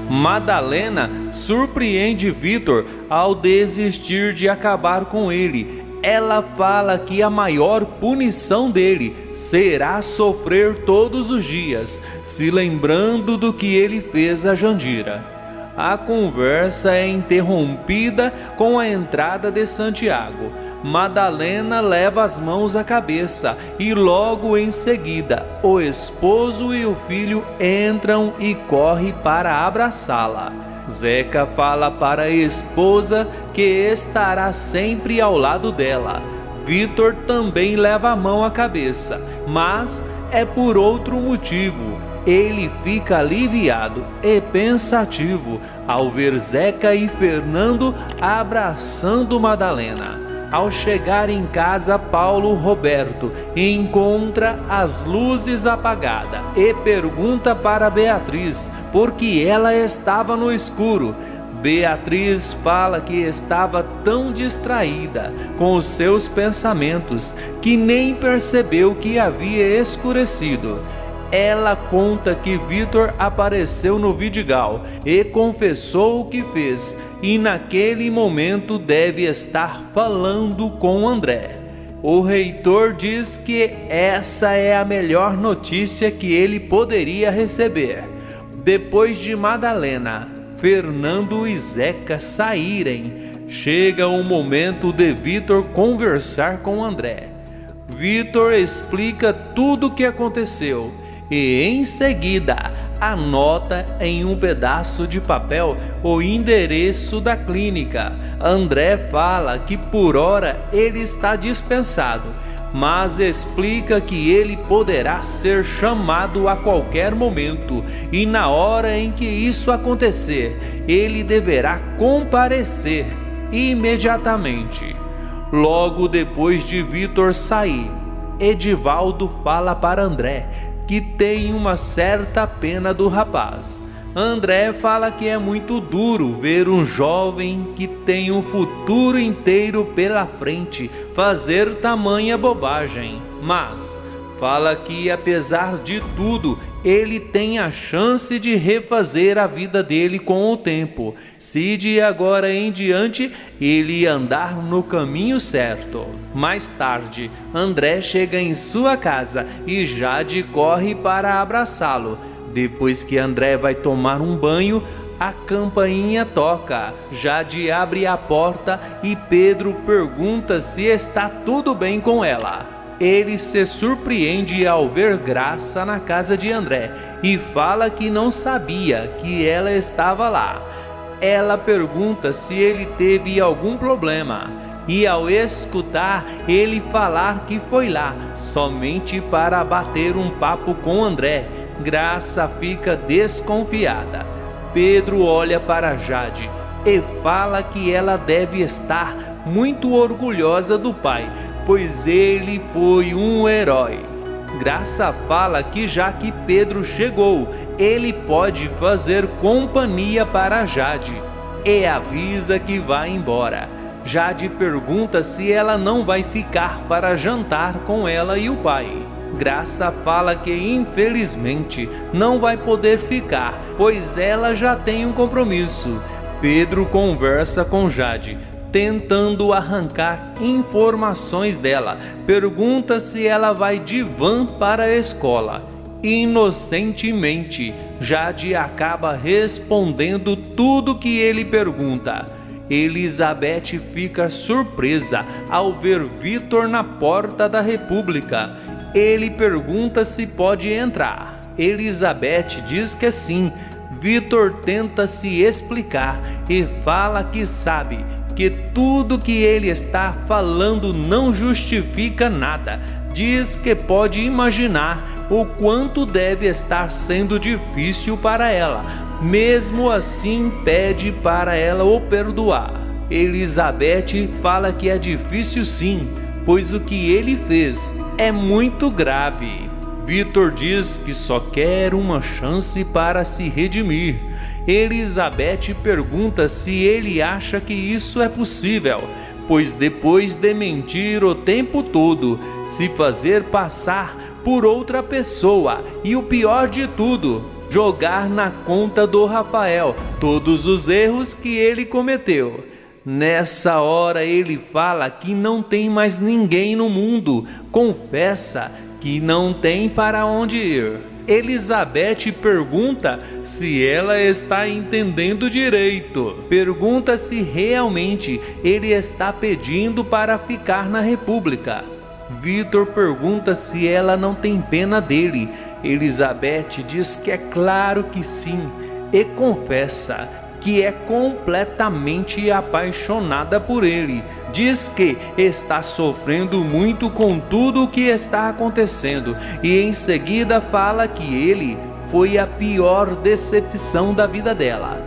Madalena surpreende Vitor ao desistir de acabar com ele. Ela fala que a maior punição dele será sofrer todos os dias, se lembrando do que ele fez a Jandira. A conversa é interrompida com a entrada de Santiago. Madalena leva as mãos à cabeça e logo em seguida o esposo e o filho entram e corre para abraçá-la. Zeca fala para a esposa que estará sempre ao lado dela. Vitor também leva a mão à cabeça, mas é por outro motivo. Ele fica aliviado e pensativo ao ver Zeca e Fernando abraçando Madalena. Ao chegar em casa, Paulo Roberto encontra as luzes apagadas e pergunta para Beatriz por que ela estava no escuro. Beatriz fala que estava tão distraída com os seus pensamentos que nem percebeu que havia escurecido. Ela conta que Vitor apareceu no Vidigal e confessou o que fez, e naquele momento deve estar falando com André. O reitor diz que essa é a melhor notícia que ele poderia receber. Depois de Madalena, Fernando e Zeca saírem, chega o momento de Vitor conversar com André. Vitor explica tudo o que aconteceu e em seguida anota em um pedaço de papel o endereço da clínica. André fala que por hora ele está dispensado, mas explica que ele poderá ser chamado a qualquer momento e na hora em que isso acontecer, ele deverá comparecer imediatamente. Logo depois de Vitor sair, Edivaldo fala para André que tem uma certa pena do rapaz. André fala que é muito duro ver um jovem que tem um futuro inteiro pela frente fazer tamanha bobagem, mas fala que apesar de tudo, ele tem a chance de refazer a vida dele com o tempo, se de agora em diante ele andar no caminho certo. Mais tarde, André chega em sua casa e Jade corre para abraçá-lo. Depois que André vai tomar um banho, a campainha toca. Jade abre a porta e Pedro pergunta se está tudo bem com ela. Ele se surpreende ao ver Graça na casa de André e fala que não sabia que ela estava lá. Ela pergunta se ele teve algum problema e ao escutar ele falar que foi lá somente para bater um papo com André, Graça fica desconfiada. Pedro olha para Jade e fala que ela deve estar muito orgulhosa do pai, pois ele foi um herói. Graça fala que já que Pedro chegou, ele pode fazer companhia para Jade e avisa que vai embora. Jade pergunta se ela não vai ficar para jantar com ela e o pai. Graça fala que infelizmente não vai poder ficar, pois ela já tem um compromisso. Pedro conversa com Jade, tentando arrancar informações dela. Pergunta se ela vai de van para a escola. Inocentemente, Jade acaba respondendo tudo que ele pergunta. Elizabeth fica surpresa ao ver Vitor na porta da República. Ele pergunta se pode entrar. Elizabeth diz que sim. Vitor tenta se explicar e fala que sabe que tudo que ele está falando não justifica nada. Diz que pode imaginar o quanto deve estar sendo difícil para ela. Mesmo assim, pede para ela o perdoar. Elizabeth fala que é difícil sim, pois o que ele fez é muito grave. Vitor diz que só quer uma chance para se redimir. Elizabeth pergunta se ele acha que isso é possível, pois depois de mentir o tempo todo, se fazer passar por outra pessoa e o pior de tudo, jogar na conta do Rafael todos os erros que ele cometeu. Nessa hora ele fala que não tem mais ninguém no mundo, confessa que não tem para onde ir. Elizabeth pergunta se ela está entendendo direito. Pergunta se realmente ele está pedindo para ficar na República. Vitor pergunta se ela não tem pena dele. Elizabeth diz que é claro que sim e confessa que é completamente apaixonada por ele. Diz que está sofrendo muito com tudo o que está acontecendo e em seguida fala que ele foi a pior decepção da vida dela.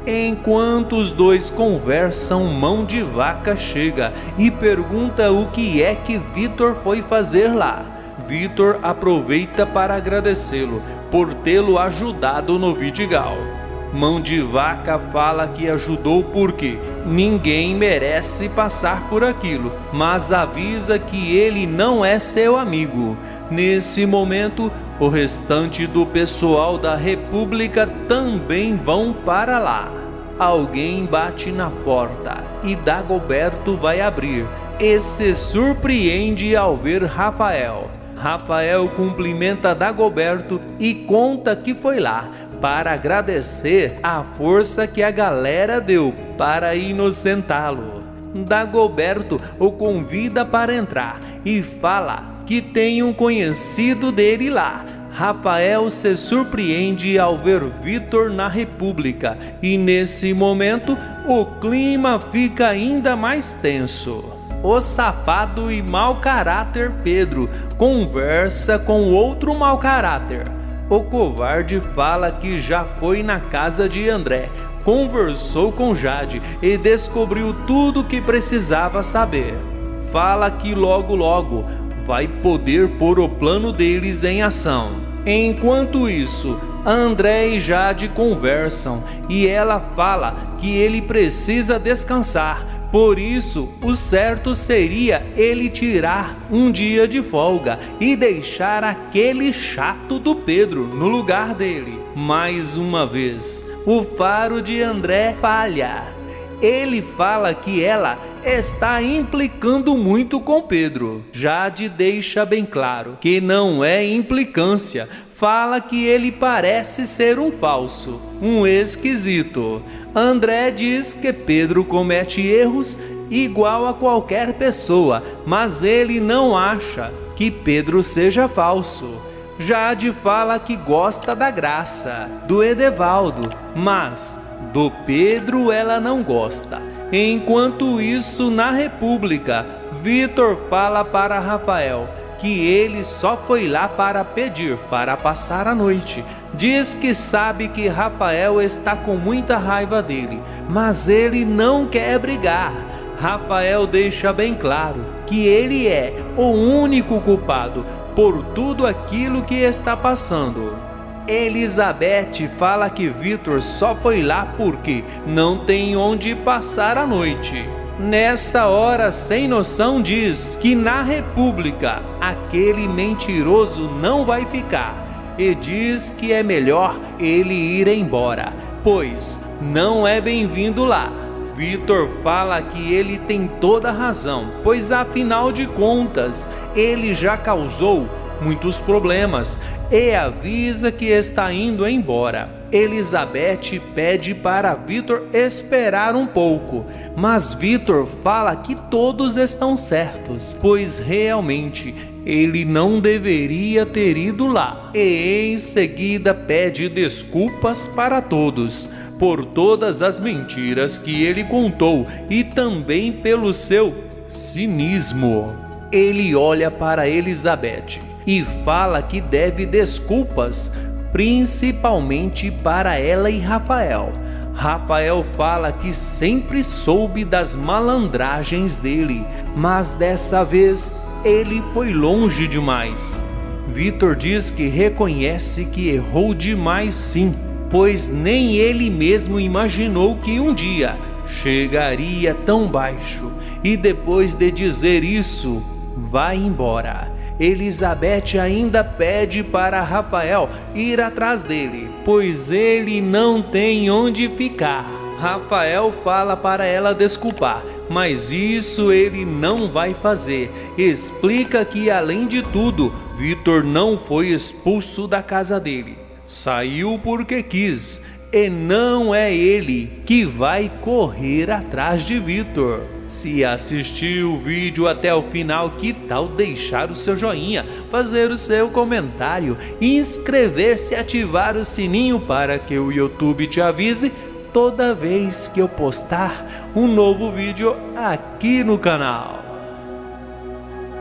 Enquanto os dois conversam, Mão de Vaca chega e pergunta o que é que Vitor foi fazer lá. Vitor aproveita para agradecê-lo por tê-lo ajudado no Vidigal. Mão de Vaca fala que ajudou porque ninguém merece passar por aquilo, mas avisa que ele não é seu amigo. Nesse momento, o restante do pessoal da República também vão para lá. Alguém bate na porta e Dagoberto vai abrir e se surpreende ao ver Rafael. Rafael cumprimenta Dagoberto e conta que foi lá para agradecer a força que a galera deu para inocentá-lo. Dagoberto o convida para entrar e fala que tem um conhecido dele lá. Rafael se surpreende ao ver Vitor na República e nesse momento o clima fica ainda mais tenso. O safado e mau caráter Pedro conversa com outro mau caráter. O covarde fala que já foi na casa de André, conversou com Jade e descobriu tudo o que precisava saber. Fala que logo vai poder pôr o plano deles em ação. Enquanto isso, André e Jade conversam e ela fala que ele precisa descansar. Por isso, o certo seria ele tirar um dia de folga e deixar aquele chato do Pedro no lugar dele. Mais uma vez, o faro de André falha. Ele fala que ela está implicando muito com Pedro. Jade deixa bem claro que não é implicância. Fala que ele parece ser um falso, um esquisito. André diz que Pedro comete erros igual a qualquer pessoa, mas ele não acha que Pedro seja falso. Jade fala que gosta da Graça, do Edevaldo, mas do Pedro ela não gosta. Enquanto isso, na República, Vitor fala para Rafael que ele só foi lá para pedir para passar a noite. Diz que sabe que Rafael está com muita raiva dele, mas ele não quer brigar. Rafael deixa bem claro que ele é o único culpado por tudo aquilo que está passando. Elizabeth fala que Vitor só foi lá porque não tem onde passar a noite. Nessa hora, sem noção diz que na República aquele mentiroso não vai ficar e diz que é melhor ele ir embora, pois não é bem-vindo lá. Vitor fala que ele tem toda a razão, pois afinal de contas ele já causou muitos problemas e avisa que está indo embora. Elizabeth pede para Vitor esperar um pouco, mas Vitor fala que todos estão certos, pois realmente ele não deveria ter ido lá. E em seguida pede desculpas para todos por todas as mentiras que ele contou e também pelo seu cinismo. Ele olha para Elizabeth e fala que deve desculpas, principalmente para ela e Rafael. Rafael fala que sempre soube das malandragens dele, mas dessa vez ele foi longe demais. Vitor diz que reconhece que errou demais sim, pois nem ele mesmo imaginou que um dia chegaria tão baixo. E depois de dizer isso, vai embora. Elizabeth ainda pede para Rafael ir atrás dele, pois ele não tem onde ficar. Rafael fala para ela desculpar, mas isso ele não vai fazer. Explica que, além de tudo, Vitor não foi expulso da casa dele. Saiu porque quis, e não é ele que vai correr atrás de Vitor. Se assistiu o vídeo até o final, que tal deixar o seu joinha, fazer o seu comentário, inscrever-se e ativar o sininho para que o YouTube te avise toda vez que eu postar um novo vídeo aqui no canal.